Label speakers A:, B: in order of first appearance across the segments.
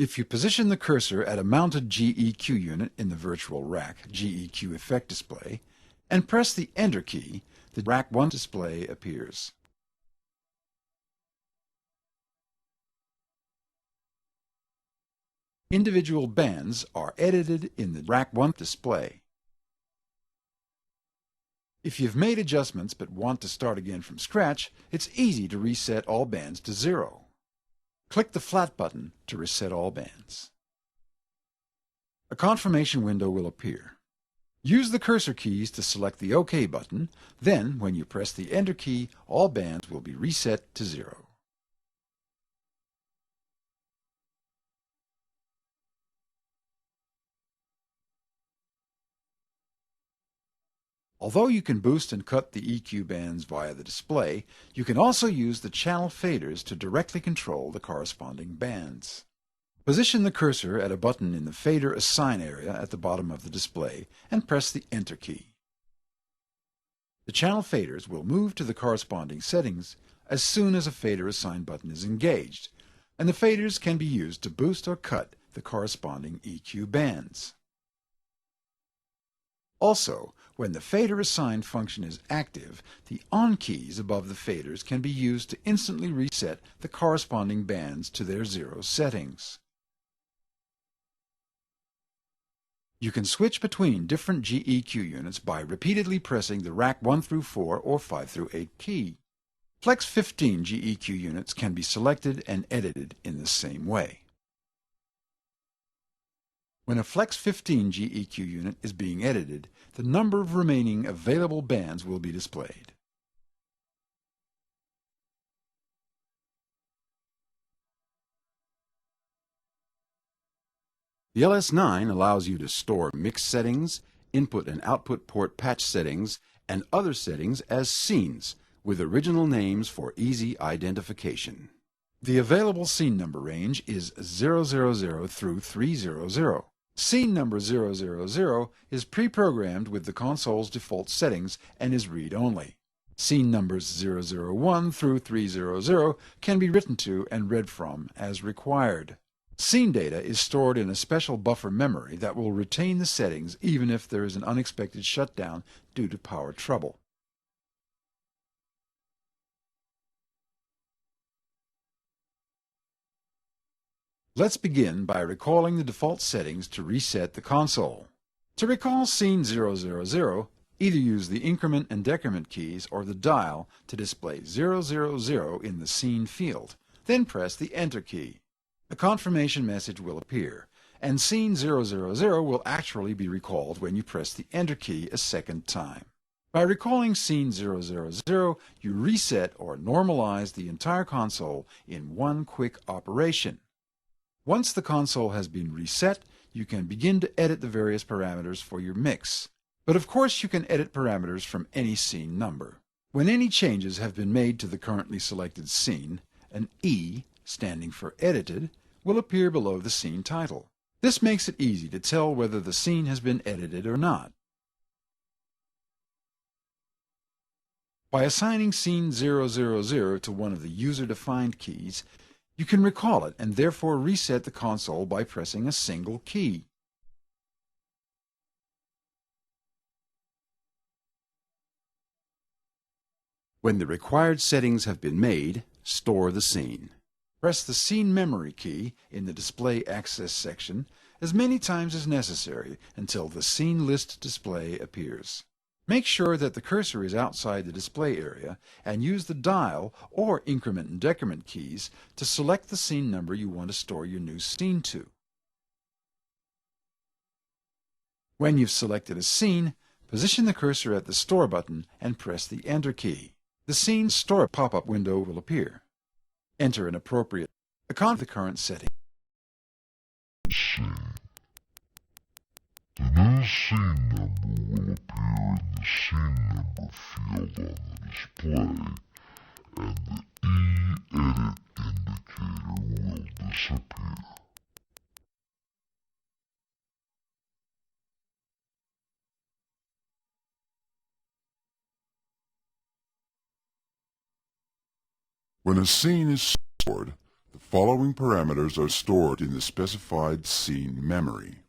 A: If you position the cursor at a mounted GEQ unit in the virtual rack GEQ effect display and press the Enter key, the Rack 1 display appears. Individual bands are edited in the Rack 1 display. If you've made adjustments but want to start again from scratch, it's easy to reset all bands to 0. Click the flat button to reset all bands. A confirmation window will appear. Use the cursor keys to select the OK button, then when you press the Enter key, all bands will be reset to 0. Although you can boost and cut the EQ bands via the display, you can also use the channel faders to directly control the corresponding bands. Position the cursor at a button in the Fader Assign area at the bottom of the display and press the Enter key. The channel faders will move to the corresponding settings as soon as a Fader Assign button is engaged, and the faders can be used to boost or cut the corresponding EQ bands. Also, when the Fader Assign function is active, the On keys above the faders can be used to instantly reset the corresponding bands to their 0 settings. You can switch between different GEQ units by repeatedly pressing the Rack 1 through 4 or 5 through 8 key. Flex 15 GEQ units can be selected and edited in the same way. When a Flex 15 GEQ unit is being edited, the number of remaining available bands will be displayed. The Ls9 allows you to store mix settings, input and output port patch settings, and other settings as scenes, with original names for easy identification. The available scene number range is 000 through 300. Scene number 000 is pre-programmed with the console's default settings and is read-only. Scene numbers 001 through 300 can be written to and read from as required. Scene data is stored in a special buffer memory that will retain the settings even if there is an unexpected shutdown due to power trouble. Let's begin by recalling the default settings to reset the console. To recall scene 000, either use the increment and decrement keys or the dial to display 000 in the scene field. Then press the Enter key. A confirmation message will appear, and scene 000 will actually be recalled when you press the Enter key a second time. By recalling scene 000, you reset or normalize the entire console in one quick operation. Once the console has been reset, you can begin to edit the various parameters for your mix. But of course you can edit parameters from any scene number. When any changes have been made to the currently selected scene, an E, standing for Edited, will appear below the scene title. This makes it easy to tell whether the scene has been edited or not. By assigning scene 000 to one of the user-defined keys, you can recall it and therefore reset the console by pressing a single key. When the required settings have been made, store the scene. Press the Scene Memory key in the Display Access section as many times as necessary until the Scene List display appears. Make sure that the cursor is outside the display area and use the dial or increment and decrement keys to select the scene number you want to store your new scene to. When you've selected a scene, position the cursor at the Store button and press the Enter key. The Scene Store pop-up window will appear. Enter an appropriate account for the current setting.
B: The new scene number will appear in the scene number field on the display, and the E-Edit indicator will disappear. When a scene is stored, The following parameters are stored in the specified scene memory.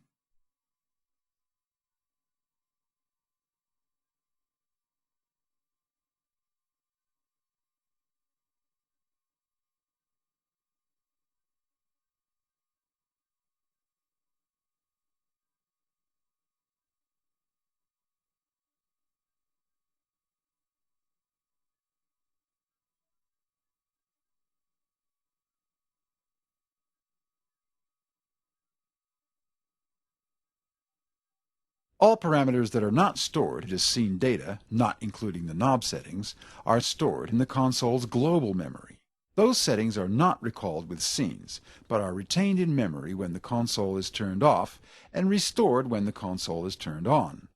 A: All parameters that are not stored as scene data, not including the knob settings, are stored in the console's global memory. Those settings are not recalled with scenes, but are retained in memory when the console is turned off and restored when the console is turned on.